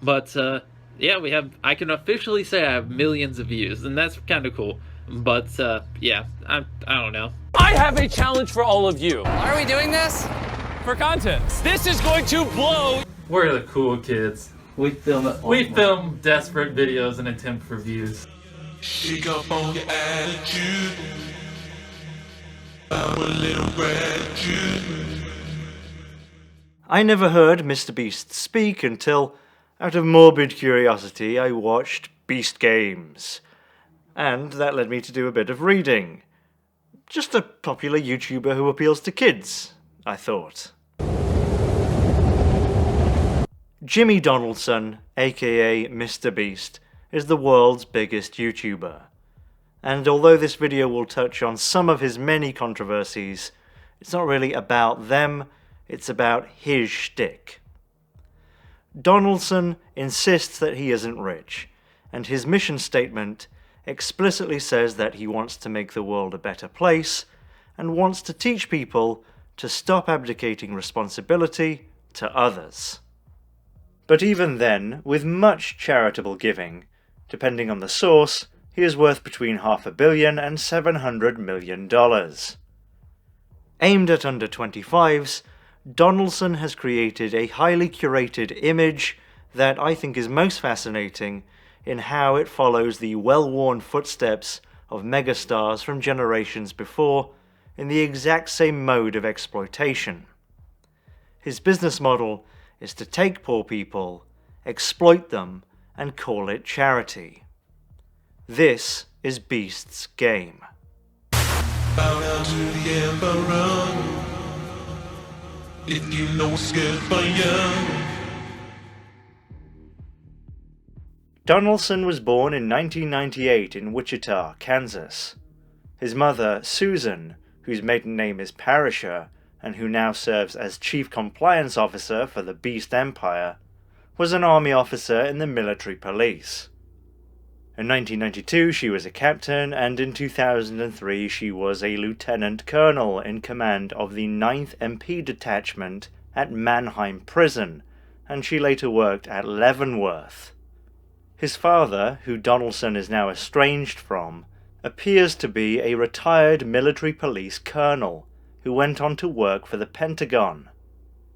But yeah, I can officially say I have millions of views, and that's kind of cool. But yeah, I don't know. I have a challenge for all of you. Why are we doing this? For content. This is going to blow. We're the cool kids. We film desperate videos in attempt for views. Shake up on your attitude. I'm a little gratitude. I never heard MrBeast speak until, out of morbid curiosity, I watched Beast Games. And that led me to do a bit of reading. Just a popular YouTuber who appeals to kids, I thought. Jimmy Donaldson, aka MrBeast, is the world's biggest YouTuber. And although this video will touch on some of his many controversies, it's not really about them, it's about his shtick. Donaldson insists that he isn't rich, and his mission statement explicitly says that he wants to make the world a better place, and wants to teach people to stop abdicating responsibility to others. But even then, with much charitable giving, depending on the source, he is worth between $500 million and $700 million. Aimed at under 25s, Donaldson has created a highly curated image that I think is most fascinating in how it follows the well-worn footsteps of megastars from generations before in the exact same mode of exploitation. His business model is to take poor people, exploit them, and call it charity. This is Beast's game. Bow down to the emperor. If you know scared fire. Donaldson was born in 1998 in Wichita, Kansas. His mother, Susan, whose maiden name is Parisher, and who now serves as Chief Compliance Officer for the Beast Empire, was an army officer in the military police. In 1992 she was a captain, and in 2003 she was a lieutenant colonel in command of the 9th MP detachment at Mannheim Prison, and she later worked at Leavenworth. His father, who Donaldson is now estranged from, appears to be a retired military police colonel who went on to work for the Pentagon.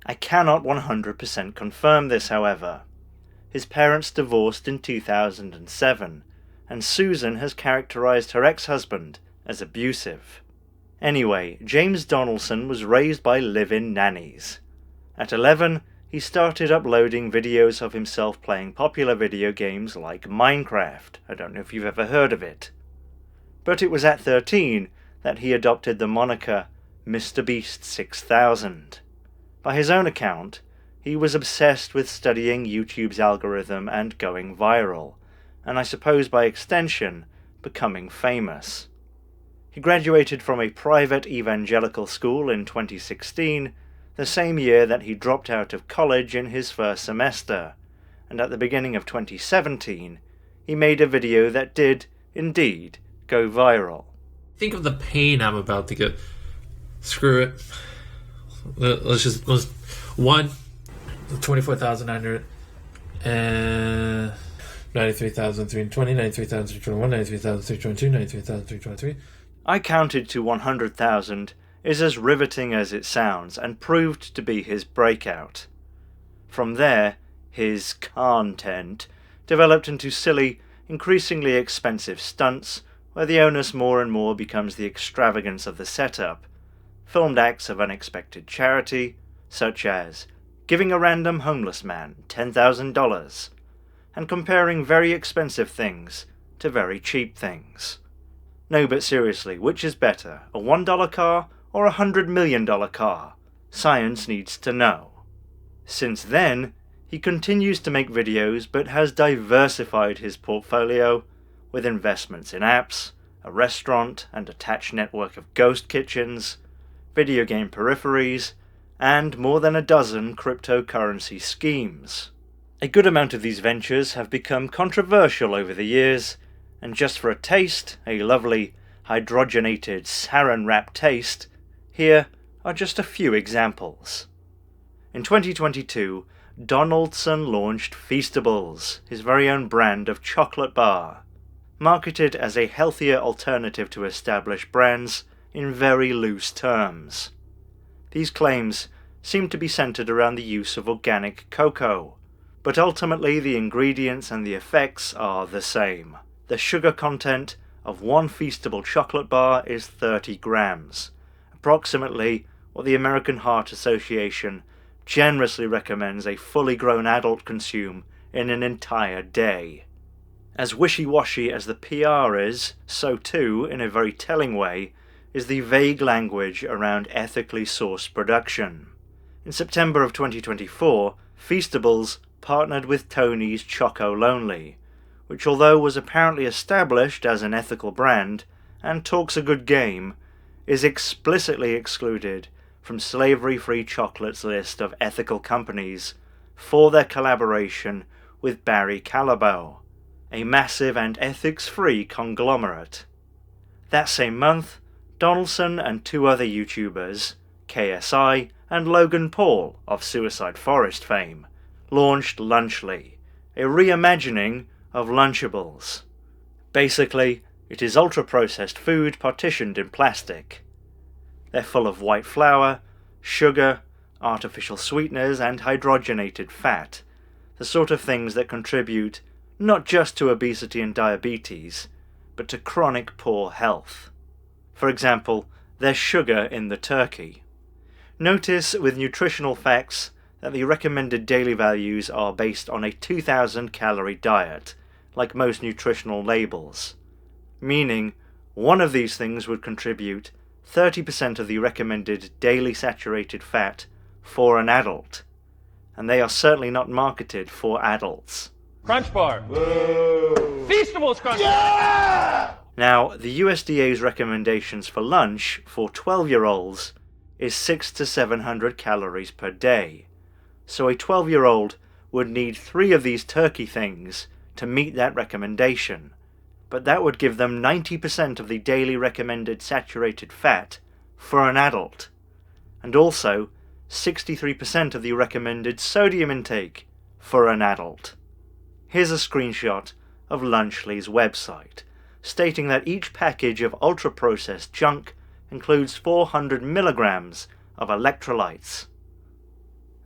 I cannot 100% confirm this, however. His parents divorced in 2007, and Susan has characterized her ex-husband as abusive. Anyway, James Donaldson was raised by live-in nannies. At 11, he started uploading videos of himself playing popular video games like Minecraft. I don't know if you've ever heard of it. But it was at 13 that he adopted the moniker MrBeast 6000. By his own account, he was obsessed with studying YouTube's algorithm and going viral, and I suppose by extension, becoming famous. He graduated from a private evangelical school in 2016, the same year that he dropped out of college in his first semester, and at the beginning of 2017, he made a video that did, indeed, go viral. Think of the pain I'm about to get. Screw it. Let's 24,900 and 93,320, 93,321, 93,322, 93,323. I counted to 100,000 is as riveting as it sounds and proved to be his breakout. From there, his content developed into silly, increasingly expensive stunts where the onus more and more becomes the extravagance of the setup, filmed acts of unexpected charity, such as giving a random homeless man $10,000, and comparing very expensive things to very cheap things. No, but seriously, which is better, a $1 car or a $100 million car? Science needs to know. Since then, he continues to make videos but has diversified his portfolio with investments in apps, a restaurant and attached network of ghost kitchens, video game peripheries, and more than a dozen cryptocurrency schemes. A good amount of these ventures have become controversial over the years, and just for a taste, a lovely hydrogenated saran-wrap taste, here are just a few examples. In 2022, Donaldson launched Feastables, his very own brand of chocolate bar, marketed as a healthier alternative to established brands in very loose terms. These claims seem to be centered around the use of organic cocoa, but ultimately the ingredients and the effects are the same. The sugar content of one Feastable chocolate bar is 30 grams, approximately what the American Heart Association generously recommends a fully grown adult consume in an entire day. As wishy-washy as the PR is, so too, in a very telling way, is the vague language around ethically sourced production. In September of 2024, Feastables partnered with Tony's Choco Lonely, which although was apparently established as an ethical brand and talks a good game, is explicitly excluded from Slavery-Free Chocolate's list of ethical companies for their collaboration with Barry Callebaut, a massive and ethics-free conglomerate. That same month, Donaldson and two other YouTubers, KSI and Logan Paul of Suicide Forest fame, launched Lunchly, a reimagining of Lunchables. Basically, it is ultra-processed food partitioned in plastic. They're full of white flour, sugar, artificial sweeteners and hydrogenated fat, the sort of things that contribute not just to obesity and diabetes, but to chronic poor health. For example, there's sugar in the turkey. Notice with nutritional facts that the recommended daily values are based on a 2,000 calorie diet, like most nutritional labels, meaning one of these things would contribute 30% of the recommended daily saturated fat for an adult, and they are certainly not marketed for adults. Crunch bar. Whoa. Feastables crunch bar. Now, the USDA's recommendations for lunch for 12-year-olds is 600 to 700 calories per day, so a 12-year-old would need 3 of these turkey things to meet that recommendation, but that would give them 90% of the daily recommended saturated fat for an adult, and also 63% of the recommended sodium intake for an adult. Here's a screenshot of Lunchly's website, stating that each package of ultra-processed junk includes 400 milligrams of electrolytes.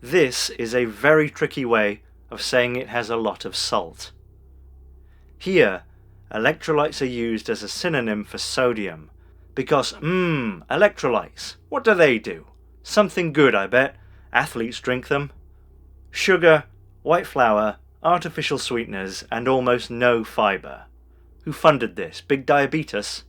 This is a very tricky way of saying it has a lot of salt. Here, electrolytes are used as a synonym for sodium, because, electrolytes, what do they do? Something good, I bet. Athletes drink them. Sugar, white flour, artificial sweeteners, and almost no fibre. Who funded this? Big diabetes?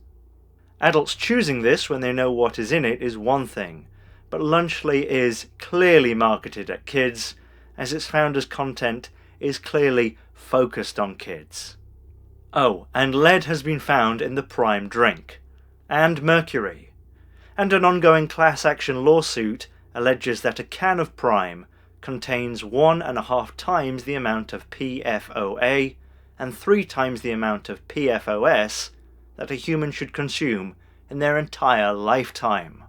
Adults choosing this when they know what is in it is one thing, but Lunchly is clearly marketed at kids, as its founder's content is clearly focused on kids. Oh, and lead has been found in the Prime drink, and mercury, and an ongoing class action lawsuit alleges that a can of Prime contains 1.5 times the amount of PFOA and 3 times the amount of PFOS that a human should consume in their entire lifetime.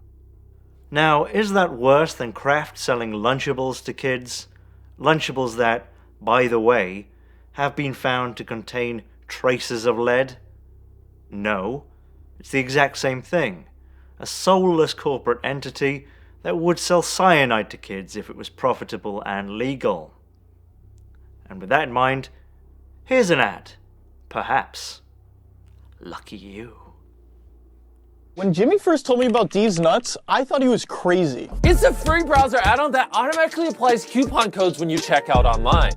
Now, is that worse than Kraft selling Lunchables to kids? Lunchables that, by the way, have been found to contain traces of lead? No, it's the exact same thing. A soulless corporate entity that would sell cyanide to kids if it was profitable and legal. And with that in mind, here's an ad. Perhaps. Lucky you. When Jimmy first told me about Dee's Nuts, I thought he was crazy. It's a free browser add-on that automatically applies coupon codes when you check out online.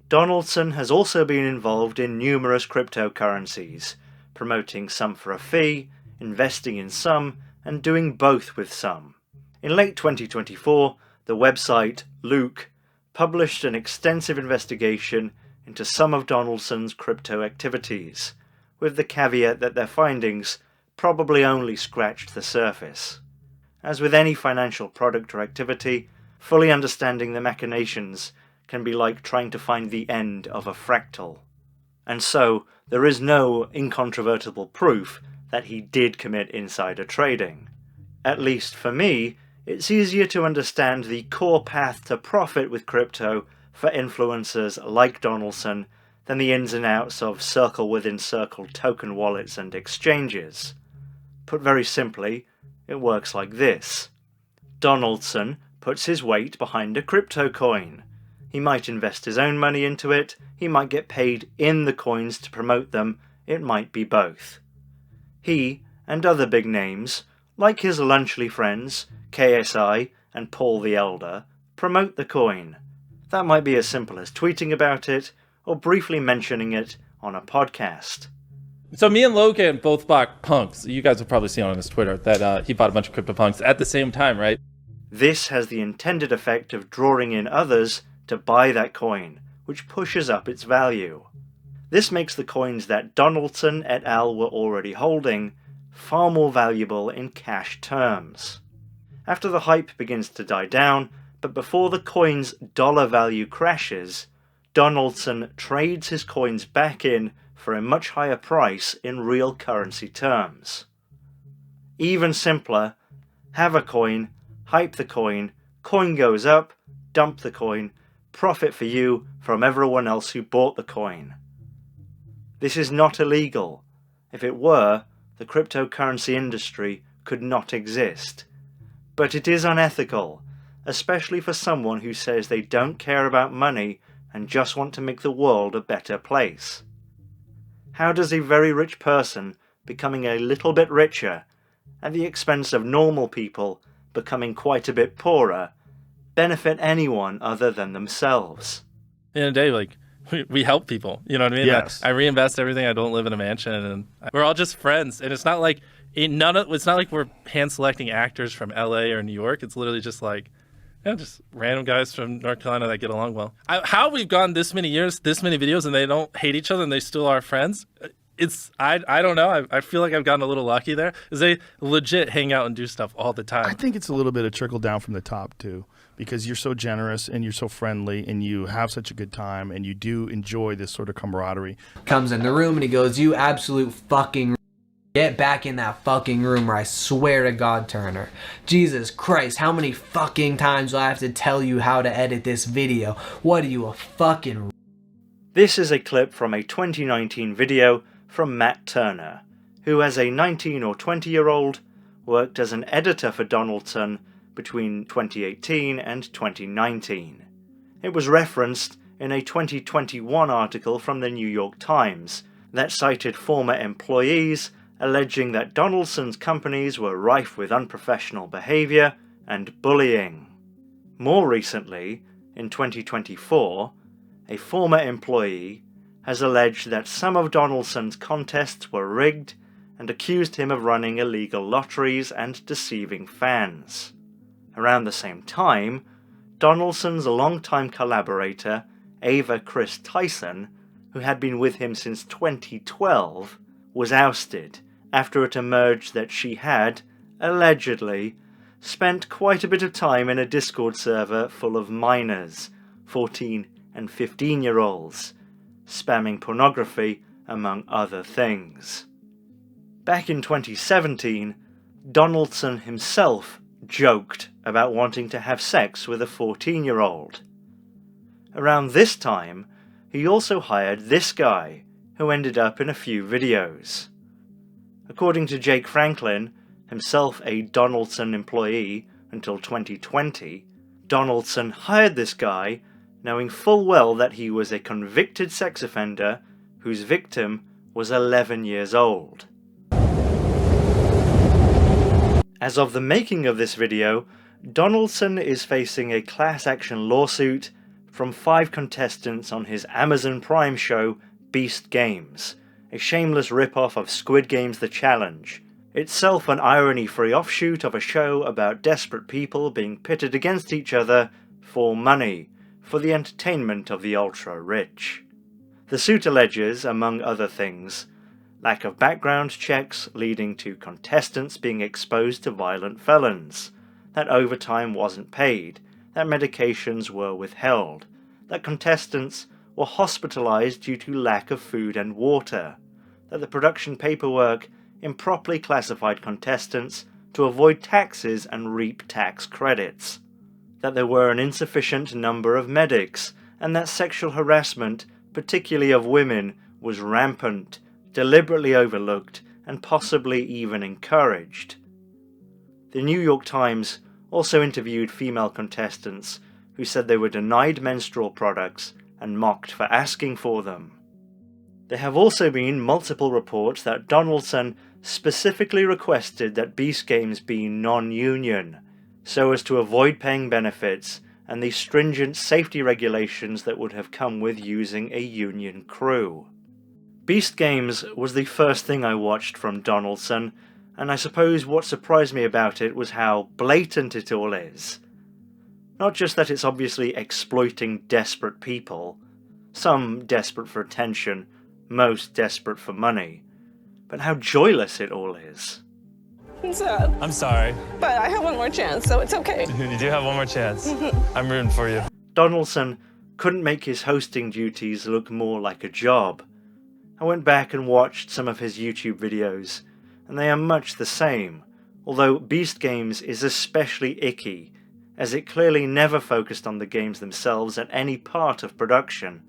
Donaldson has also been involved in numerous cryptocurrencies, promoting some for a fee, investing in some, and doing both with some. In late 2024, the website Luke published an extensive investigation into some of Donaldson's crypto activities, with the caveat that their findings probably only scratched the surface. As with any financial product or activity, fully understanding the machinations can be like trying to find the end of a fractal. And so, there is no incontrovertible proof that he did commit insider trading. At least for me, it's easier to understand the core path to profit with crypto for influencers like Donaldson than the ins and outs of circle-within-circle token wallets and exchanges. Put very simply, it works like this. Donaldson puts his weight behind a crypto coin. He might invest his own money into it, he might get paid in the coins to promote them, it might be both. He, and other big names, like his Lunchly friends, KSI and Paul the Elder, promote the coin. That might be as simple as tweeting about it, or briefly mentioning it on a podcast. So me and Logan both bought punks. You guys have probably seen on his Twitter that he bought a bunch of CryptoPunks at the same time, right? This has the intended effect of drawing in others to buy that coin, which pushes up its value. This makes the coins that Donaldson et al. Were already holding far more valuable in cash terms. After the hype begins to die down, but before the coin's dollar value crashes, Donaldson trades his coins back in for a much higher price in real currency terms. Even simpler, have a coin, hype the coin goes up, dump the coin, profit for you from everyone else who bought the coin. This is not illegal. If it were, the cryptocurrency industry could not exist. But it is unethical, especially for someone who says they don't care about money and just want to make the world a better place. How does a very rich person becoming a little bit richer, at the expense of normal people becoming quite a bit poorer, benefit anyone other than themselves? At the end of the day, like, we help people. You know what I mean? Yes. I reinvest everything. I don't live in a mansion, and we're all just friends. And it's not like it's not like we're hand selecting actors from LA or New York. It's literally just like, just random guys from North Carolina that get along well. How we've gone this many years, this many videos, and they don't hate each other and they still are friends. I don't know. I feel like I've gotten a little lucky there, because they legit hang out and do stuff all the time. I think it's a little bit of trickle down from the top too, because you're so generous and you're so friendly and you have such a good time and you do enjoy this sort of camaraderie. Comes in the room and he goes, "You absolute fucking get back in that fucking room, or I swear to God, Turner. Jesus Christ, how many fucking times do I have to tell you how to edit this video? What are you, a fucking..." This is a clip from a 2019 video from Matt Turner, who as a 19 or 20-year-old worked as an editor for Donaldson between 2018 and 2019. It was referenced in a 2021 article from the New York Times that cited former employees alleging that Donaldson's companies were rife with unprofessional behavior and bullying. More recently, in 2024, a former employee has alleged that some of Donaldson's contests were rigged and accused him of running illegal lotteries and deceiving fans. Around the same time, Donaldson's longtime collaborator, Ava Chris Tyson, who had been with him since 2012, was ousted after it emerged that she had, allegedly, spent quite a bit of time in a Discord server full of minors, 14 and 15-year-olds, spamming pornography, among other things. Back in 2017, Donaldson himself joked about wanting to have sex with a 14-year-old. Around this time, he also hired this guy, who ended up in a few videos. According to Jake Franklin, himself a Donaldson employee until 2020, Donaldson hired this guy knowing full well that he was a convicted sex offender whose victim was 11 years old. As of the making of this video, Donaldson is facing a class action lawsuit from 5 contestants on his Amazon Prime show Beast Games, a shameless rip-off of Squid Game's The Challenge, itself an irony-free offshoot of a show about desperate people being pitted against each other for money, for the entertainment of the ultra-rich. The suit alleges, among other things, lack of background checks leading to contestants being exposed to violent felons, that overtime wasn't paid, that medications were withheld, that contestants were hospitalized due to lack of food and water, that the production paperwork improperly classified contestants to avoid taxes and reap tax credits, that there were an insufficient number of medics and that sexual harassment, particularly of women, was rampant, deliberately overlooked, and possibly even encouraged. The New York Times also interviewed female contestants who said they were denied menstrual products and mocked for asking for them. There have also been multiple reports that Donaldson specifically requested that Beast Games be non-union, so as to avoid paying benefits and the stringent safety regulations that would have come with using a union crew. Beast Games was the first thing I watched from Donaldson, and I suppose what surprised me about it was how blatant it all is. Not just that it's obviously exploiting desperate people, some desperate for attention, most desperate for money, but how joyless it all is. I'm sad, I'm sorry. but I have one more chance, so it's okay. You do have one more chance. I'm rooting for you. Donaldson couldn't make his hosting duties look more like a job. I went back and watched some of his YouTube videos, and they are much the same, although Beast Games is especially icky, as it clearly never focused on the games themselves at any part of production,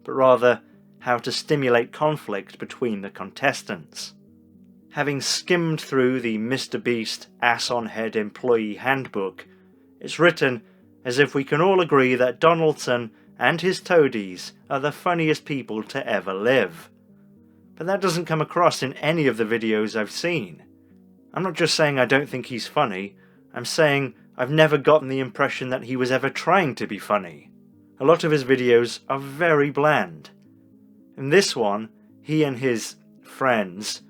but rather how to stimulate conflict between the contestants. Having skimmed through the MrBeast ass-on-head employee handbook, it's written as if we can all agree that Donaldson and his toadies are the funniest people to ever live. But that doesn't come across in any of the videos I've seen. I'm not just saying I don't think he's funny, I'm saying I've never gotten the impression that he was ever trying to be funny. A lot of his videos are very bland. In this one, he and his friends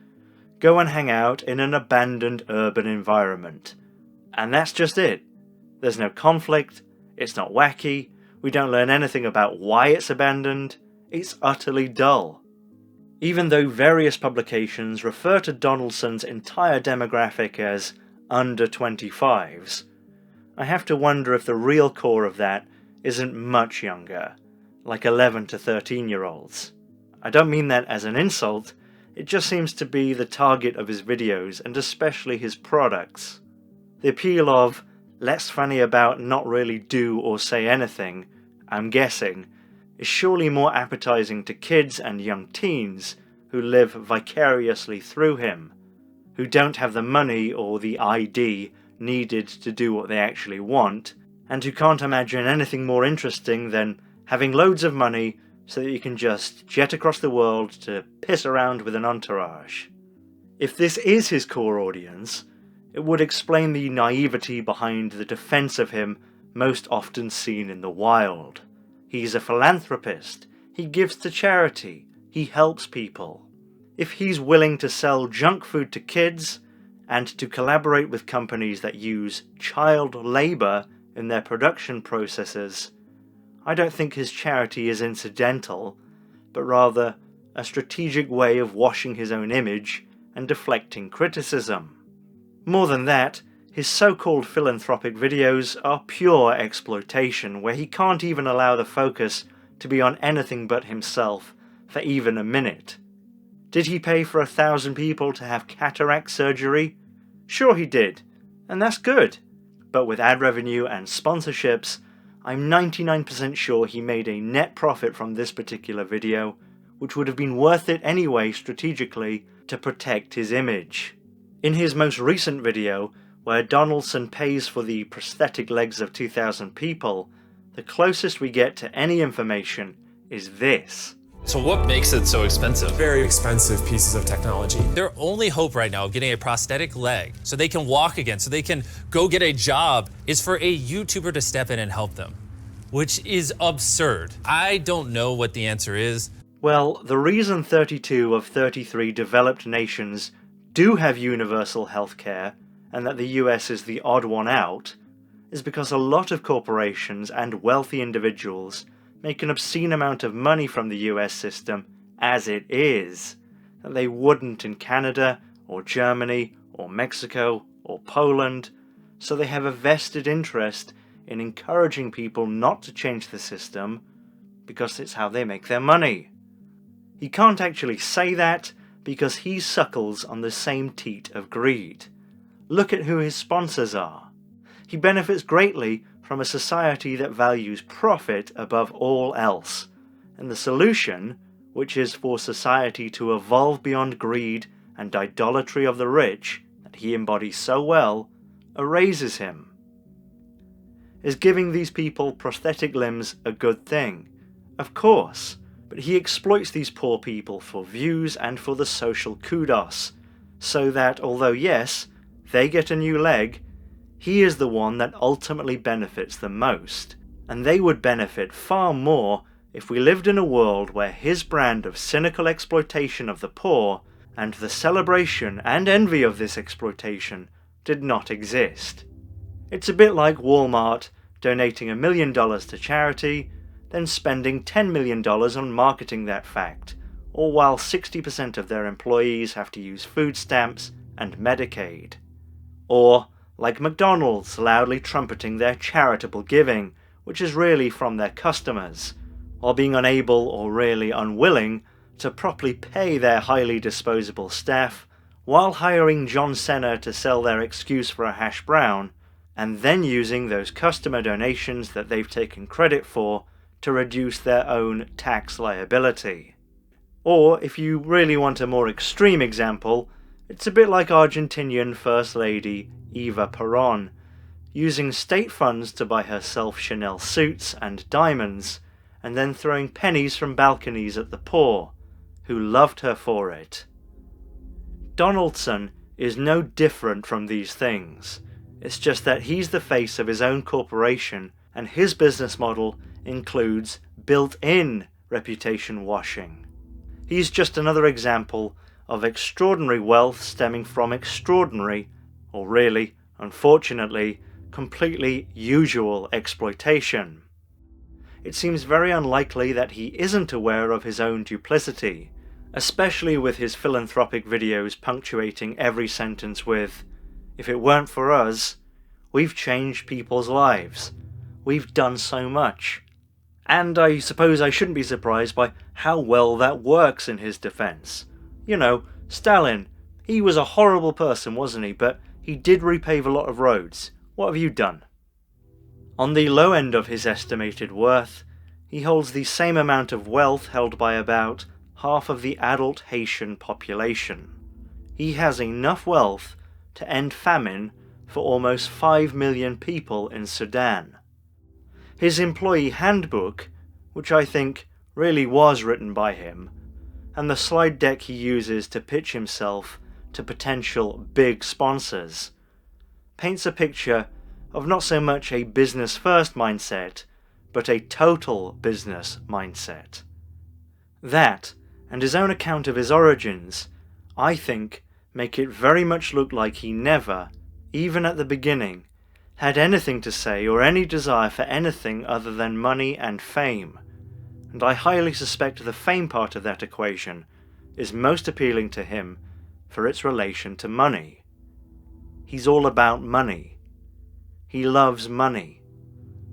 go and hang out in an abandoned urban environment. And that's just it. There's no conflict, it's not wacky, we don't learn anything about why it's abandoned, it's utterly dull. Even though various publications refer to Donaldson's entire demographic as under 25s, I have to wonder if the real core of that isn't much younger, like 11 to 13-year-olds. I don't mean that as an insult, it just seems to be the target of his videos and especially his products. The appeal of, less funny about not really do or say anything, I'm guessing, is surely more appetizing to kids and young teens who live vicariously through him, who don't have the money or the ID needed to do what they actually want, and who can't imagine anything more interesting than having loads of money so that you can just jet across the world to piss around with an entourage. If this is his core audience, it would explain the naivety behind the defense of him most often seen in the wild. He's a philanthropist, he gives to charity, he helps people. If he's willing to sell junk food to kids, and to collaborate with companies that use child labour in their production processes, I don't think his charity is incidental, but rather a strategic way of washing his own image and deflecting criticism. More than that, his so-called philanthropic videos are pure exploitation, where he can't even allow the focus to be on anything but himself for even a minute. Did he pay for 1,000 people to have cataract surgery? Sure he did, and that's good. But with ad revenue and sponsorships, I'm 99% sure he made a net profit from this particular video, which would have been worth it anyway strategically to protect his image. In his most recent video, where Donaldson pays for the prosthetic legs of 2,000 people, the closest we get to any information is this. So what makes it so expensive? Very expensive pieces of technology. Their only hope right now of getting a prosthetic leg so they can walk again, so they can go get a job, is for a YouTuber to step in and help them, which is absurd. I don't know what the answer is. Well, the reason 32 of 33 developed nations do have universal healthcare, and that the US is the odd one out, is because a lot of corporations and wealthy individuals make an obscene amount of money from the US system as it is, that they wouldn't in Canada, or Germany, or Mexico, or Poland, so they have a vested interest in encouraging people not to change the system, because it's how they make their money. He can't actually say that, because he suckles on the same teat of greed. Look at who his sponsors are. He benefits greatly from from a society that values profit above all else, and the solution, which is for society to evolve beyond greed and idolatry of the rich that he embodies so well, erases him. Is giving these people prosthetic limbs a good thing? Of course, but he exploits these poor people for views and for the social kudos, so that although yes, they get a new leg, he is the one that ultimately benefits the most, and they would benefit far more if we lived in a world where his brand of cynical exploitation of the poor and the celebration and envy of this exploitation did not exist. It's a bit like Walmart donating $1 million to charity, then spending $10 million on marketing that fact, all while 60% of their employees have to use food stamps and Medicaid. Or like McDonald's loudly trumpeting their charitable giving, which is really from their customers, while being unable or really unwilling to properly pay their highly disposable staff, while hiring John Cena to sell their excuse for a hash brown, and then using those customer donations that they've taken credit for to reduce their own tax liability. Or, if you really want a more extreme example, it's a bit like Argentinian First Lady Eva Perón, using state funds to buy herself Chanel suits and diamonds, and then throwing pennies from balconies at the poor, who loved her for it. Donaldson is no different from these things. It's just that he's the face of his own corporation, and his business model includes built-in reputation washing. He's just another example of extraordinary wealth stemming from extraordinary, or really, unfortunately, completely usual exploitation. It seems very unlikely that he isn't aware of his own duplicity, especially with his philanthropic videos punctuating every sentence with, "If it weren't for us, we've changed people's lives. We've done so much." And I suppose I shouldn't be surprised by how well that works in his defense. You know, Stalin, he was a horrible person, wasn't he? But he did repave a lot of roads. What have you done? On the low end of his estimated worth, he holds the same amount of wealth held by about half of the adult Haitian population. He has enough wealth to end famine for almost 5 million people in Sudan. His employee handbook, which I think really was written by him, and the slide deck he uses to pitch himself to potential big sponsors, paints a picture of not so much a business-first mindset, but a total business mindset. That, and his own account of his origins, I think make it very much look like he never, even at the beginning, had anything to say or any desire for anything other than money and fame, and I highly suspect the fame part of that equation is most appealing to him for its relation to money. He's all about money. He loves money.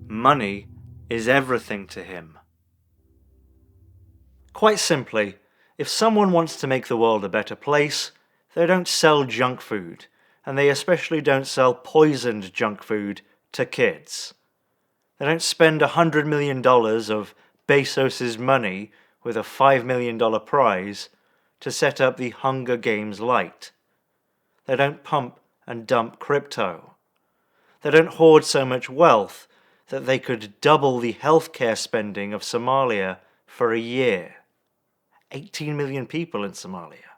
Money is everything to him. Quite simply, if someone wants to make the world a better place, they don't sell junk food, and they especially don't sell poisoned junk food to kids. They don't spend $100 million of Bezos's money with a $5 million prize to set up the Hunger Games Light. They don't pump and dump crypto. They don't hoard so much wealth that they could double the healthcare spending of Somalia for a year. 18 million people in Somalia.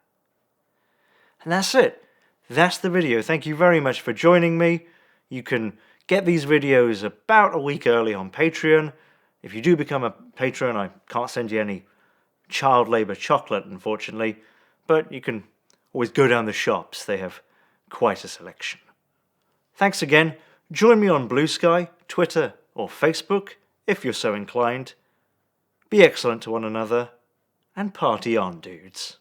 And that's it. That's the video. Thank you very much for joining me. You can get these videos about a week early on Patreon. If you do become a patron, I can't send you any child labour chocolate, unfortunately, but you can always go down the shops. They have quite a selection. Thanks again. Join me on Blue Sky, Twitter, or Facebook, if you're so inclined. Be excellent to one another, and party on, dudes.